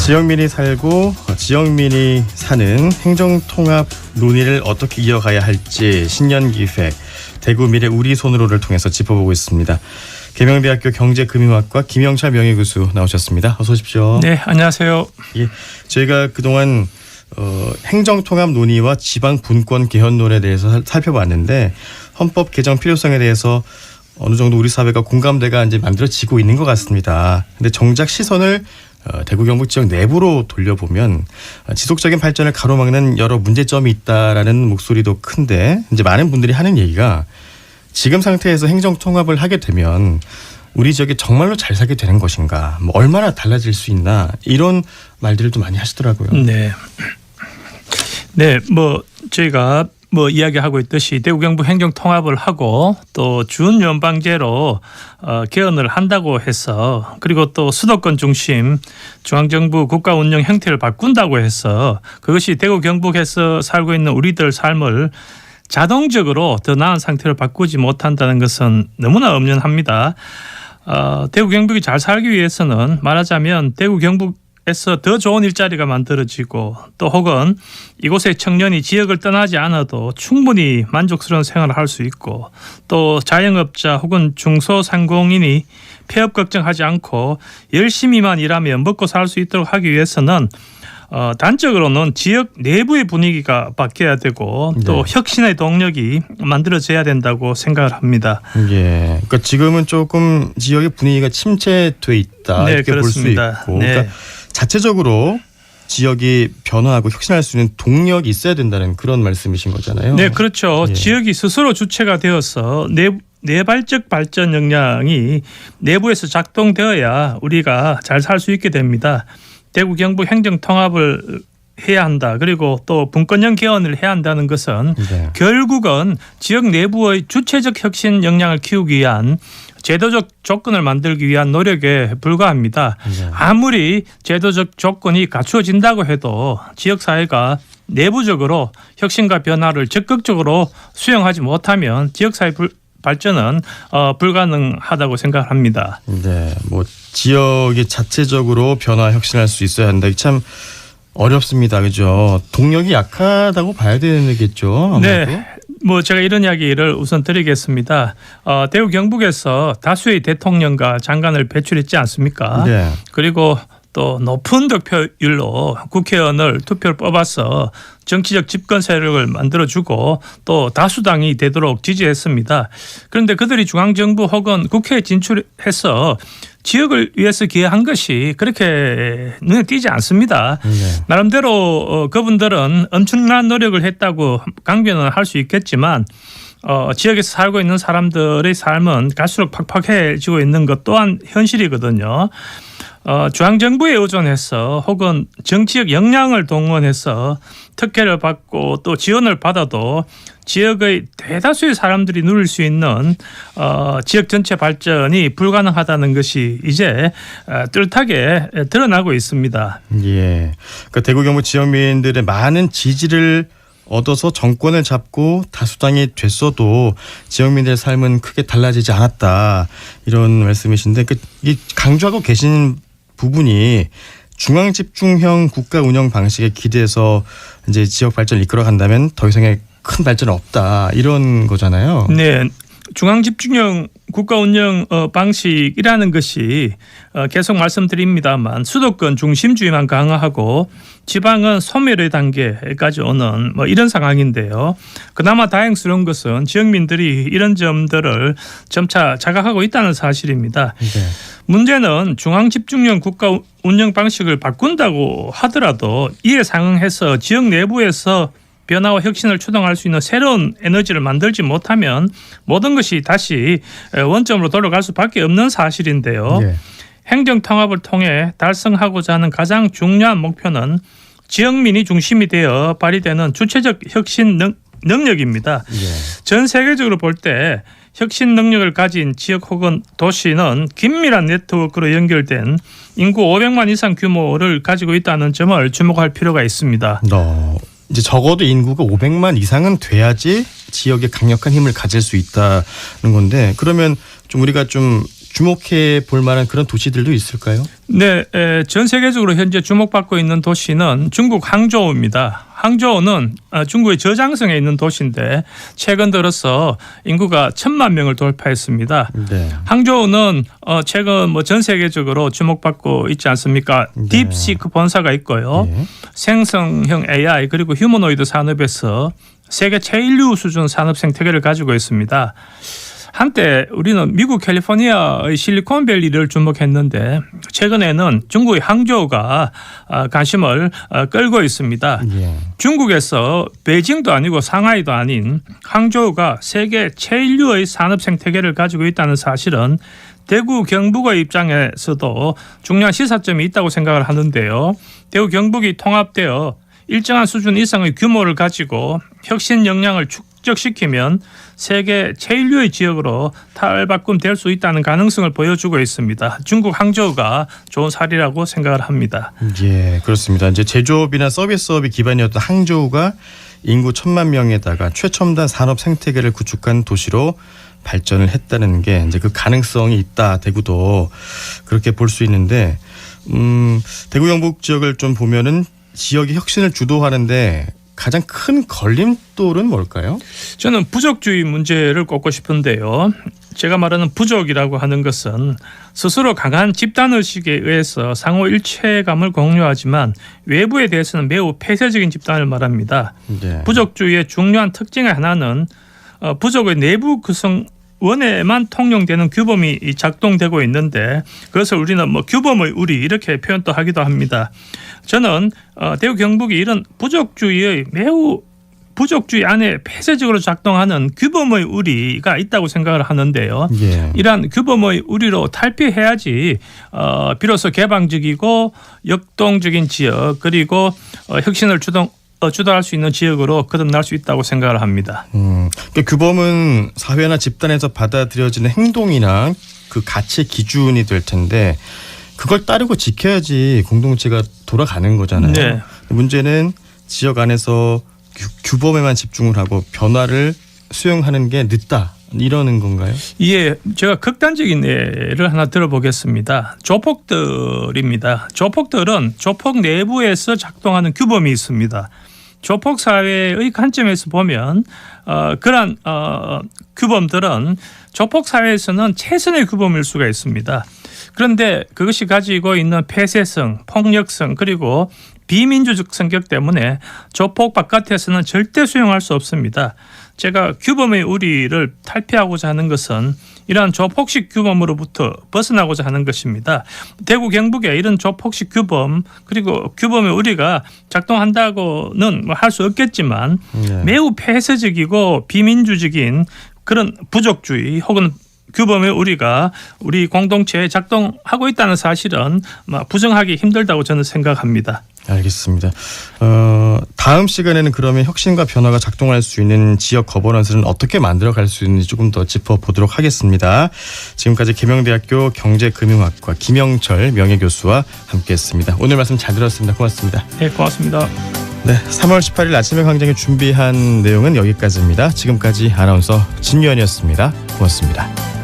지역민이 살고 지역민이 사는 행정통합 논의를 어떻게 이어가야 할지 신년기획 대구 미래 우리 손으로를 통해서 짚어보고 있습니다. 계명대학교 경제금융학과 김영철 명예교수 나오셨습니다. 어서 오십시오. 네, 안녕하세요. 예, 저희가 그동안 행정통합 논의와 지방분권 개헌론에 대해서 살펴봤는데 헌법 개정 필요성에 대해서 어느 정도 우리 사회가 공감대가 이제 만들어지고 있는 것 같습니다. 근데 정작 시선을 대구 경북 지역 내부로 돌려보면 지속적인 발전을 가로막는 여러 문제점이 있다라는 목소리도 큰데 이제 많은 분들이 하는 얘기가 지금 상태에서 행정통합을 하게 되면 우리 지역이 정말로 잘 살게 되는 것인가, 뭐 얼마나 달라질 수 있나 이런 말들을 좀 많이 하시더라고요. 네, 저희가 이야기하고 있듯이 대구 경북 행정통합을 하고 또 준연방제로 개헌을 한다고 해서 그리고 또 수도권 중심 중앙정부 국가운영 형태를 바꾼다고 해서 그것이 대구 경북에서 살고 있는 우리들 삶을 자동적으로 더 나은 상태로 바꾸지 못한다는 것은 너무나 엄연합니다. 대구 경북이 잘 살기 위해서는 말하자면 대구 경북에서 더 좋은 일자리가 만들어지고 또 혹은 이곳의 청년이 지역을 떠나지 않아도 충분히 만족스러운 생활을 할 수 있고 또 자영업자 혹은 중소상공인이 폐업 걱정하지 않고 열심히만 일하며 먹고 살 수 있도록 하기 위해서는 단적으로는 지역 내부의 분위기가 바뀌어야 되고 또 혁신의 동력이 만들어져야 된다고 생각을 합니다. 예, 그러니까 지금은 조금 지역의 분위기가 침체돼 있다 이렇게 볼 수 있고, 그러니까 자체적으로 지역이 변화하고 혁신할 수 있는 동력이 있어야 된다는 그런 말씀이신 거잖아요. 네, 그렇죠. 예. 지역이 스스로 주체가 되어서 내발적 발전 역량이 내부에서 작동되어야 우리가 잘 살 수 있게 됩니다. 대구 경북 행정통합을 해야 한다. 그리고 또 분권형 개헌을 해야 한다는 것은 결국은 지역 내부의 주체적 혁신 역량을 키우기 위한 제도적 조건을 만들기 위한 노력에 불과합니다. 아무리 제도적 조건이 갖추어진다고 해도 지역사회가 내부적으로 혁신과 변화를 적극적으로 수용하지 못하면 지역사회 발전은 불가능하다고 생각합니다. 네, 지역이 자체적으로 변화 혁신할 수 있어야 한다. 참 어렵습니다, 그죠? 동력이 약하다고 봐야 되겠죠. 아무래도. 네, 제가 이런 이야기를 우선 드리겠습니다. 대구 경북에서 다수의 대통령과 장관을 배출했지 않습니까? 네. 그리고 또 높은 득표율로 국회의원을 투표를 뽑아서 정치적 집권 세력을 만들어주고 또 다수당이 되도록 지지했습니다. 그런데 그들이 중앙정부 혹은 국회에 진출해서 지역을 위해서 기여한 것이 그렇게 눈에 띄지 않습니다. 나름대로 그분들은 엄청난 노력을 했다고 강변은 할 수 있겠지만 지역에서 살고 있는 사람들의 삶은 갈수록 팍팍해지고 있는 것 또한 현실이거든요. 중앙정부에 의존해서 혹은 정치적 역량을 동원해서 특혜를 받고 또 지원을 받아도 지역의 대다수의 사람들이 누릴 수 있는 지역 전체 발전이 불가능하다는 것이 이제 뚜렷하게 드러나고 있습니다. 예, 그러니까 대구 경북 지역민들의 많은 지지를 얻어서 정권을 잡고 다수당이 됐어도 지역민들의 삶은 크게 달라지지 않았다 이런 말씀이신데 이 강조하고 계신 부분이 중앙 집중형 국가 운영 방식에 기대서 이제 지역 발전을 이끌어간다면 더 이상의 큰 발전은 없다 이런 거잖아요. 네. 중앙 집중형 국가 운영 방식이라는 것이 계속 말씀드립니다만 수도권 중심주의만 강화하고 지방은 소멸의 단계까지 오는 이런 상황인데요. 그나마 다행스러운 것은 지역민들이 이런 점들을 점차 자각하고 있다는 사실입니다. 문제는 중앙 집중형 국가 운영 방식을 바꾼다고 하더라도 이에 상응해서 지역 내부에서 변화와 혁신을 추동할 수 있는 새로운 에너지를 만들지 못하면 모든 것이 다시 원점으로 돌아갈 수밖에 없는 사실인데요. 행정통합을 통해 달성하고자 하는 가장 중요한 목표는 지역민이 중심이 되어 발휘되는 주체적 혁신 능력입니다. 전 세계적으로 볼 때 혁신 능력을 가진 지역 혹은 도시는 긴밀한 네트워크로 연결된 인구 500만 이상 규모를 가지고 있다는 점을 주목할 필요가 있습니다. 이제 적어도 인구가 500만 이상은 돼야지 지역에 강력한 힘을 가질 수 있다는 건데, 그러면 좀 우리가 좀 주목해 볼 만한 그런 도시들도 있을까요? 네, 전 세계적으로 현재 주목받고 있는 도시는 중국 항저우입니다. 항저우는 중국의 저장성에 있는 도시인데 최근 들어서 인구가 1,000만 명을 돌파했습니다. 네. 항저우는 최근 전 세계적으로 주목받고 있지 않습니까? 네. 딥시크 본사가 있고요. 네. 생성형 AI 그리고 휴머노이드 산업에서 세계 최인류 수준 산업 생태계를 가지고 있습니다. 한때 우리는 미국 캘리포니아의 실리콘밸리를 주목했는데 최근에는 중국의 항저우가 관심을 끌고 있습니다. 예. 중국에서 베이징도 아니고 상하이도 아닌 항저우가 세계 최인류의 산업 생태계를 가지고 있다는 사실은 대구 경북의 입장에서도 중요한 시사점이 있다고 생각을 하는데요. 대구 경북이 통합되어 일정한 수준 이상의 규모를 가지고 혁신 역량을 축적시키면 세계 최인류의 지역으로 탈바꿈될 수 있다는 가능성을 보여주고 있습니다. 중국 항저우가 좋은 사례라고 생각을 합니다. 예, 그렇습니다. 이제 제조업이나 서비스업이 기반이었던 항저우가 인구 1,000만 명에다가 최첨단 산업 생태계를 구축한 도시로 발전을 했다는 게 이제 그 가능성이 있다. 대구도 그렇게 볼 수 있는데 대구 경북 지역을 좀 보면은 지역의 혁신을 주도하는데 가장 큰 걸림돌은 뭘까요? 저는 부족주의 문제를 꼽고 싶은데요. 제가 말하는 부족이라고 하는 것은 스스로 강한 집단의식에 의해서 상호 일체감을 공유하지만 외부에 대해서는 매우 폐쇄적인 집단을 말합니다. 네. 부족주의의 중요한 특징의 하나는 부족의 내부 구성원에만 통용되는 규범이 작동되고 있는데 그것을 우리는 규범의 우리 이렇게 표현도 하기도 합니다. 저는 대구 경북이 이런 부족주의 안에 폐쇄적으로 작동하는 규범의 우리가 있다고 생각을 하는데요. 예. 이러한 규범의 우리로 탈피해야지 비로소 개방적이고 역동적인 지역 그리고 혁신을 주도할 수 있는 지역으로 거듭날 수 있다고 생각을 합니다. 그러니까 규범은 사회나 집단에서 받아들여지는 행동이나 그 가치 기준이 될 텐데 그걸 따르고 지켜야지 공동체가 돌아가는 거잖아요. 네. 문제는 지역 안에서 규범에만 집중을 하고 변화를 수용하는 게 늦다. 이러는 건가요? 예, 제가 극단적인 예를 하나 들어보겠습니다. 조폭들입니다. 조폭들은 조폭 내부에서 작동하는 규범이 있습니다. 조폭 사회의 관점에서 보면 그러한 규범들은 조폭 사회에서는 최선의 규범일 수가 있습니다. 그런데 그것이 가지고 있는 폐쇄성, 폭력성 그리고 비민주적 성격 때문에 조폭 바깥에서는 절대 수용할 수 없습니다. 제가 규범의 우리를 탈피하고자 하는 것은 이러한 조폭식 규범으로부터 벗어나고자 하는 것입니다. 대구 경북에 이런 조폭식 규범 그리고 규범의 우리가 작동한다고는 할 수 없겠지만 매우 폐쇄적이고 비민주적인 그런 부족주의 혹은 규범의 우리가 우리 공동체에 작동하고 있다는 사실은 부정하기 힘들다고 저는 생각합니다. 알겠습니다. 다음 시간에는 그러면 혁신과 변화가 작동할 수 있는 지역 거버넌스는 어떻게 만들어갈 수 있는지 조금 더 짚어보도록 하겠습니다. 지금까지 계명대학교 경제금융학과 김영철 명예교수와 함께했습니다. 오늘 말씀 잘 들었습니다. 고맙습니다. 네, 고맙습니다. 네, 3월 18일 아침에 광장에 준비한 내용은 여기까지입니다. 지금까지 아나운서 진유현이었습니다. 고맙습니다.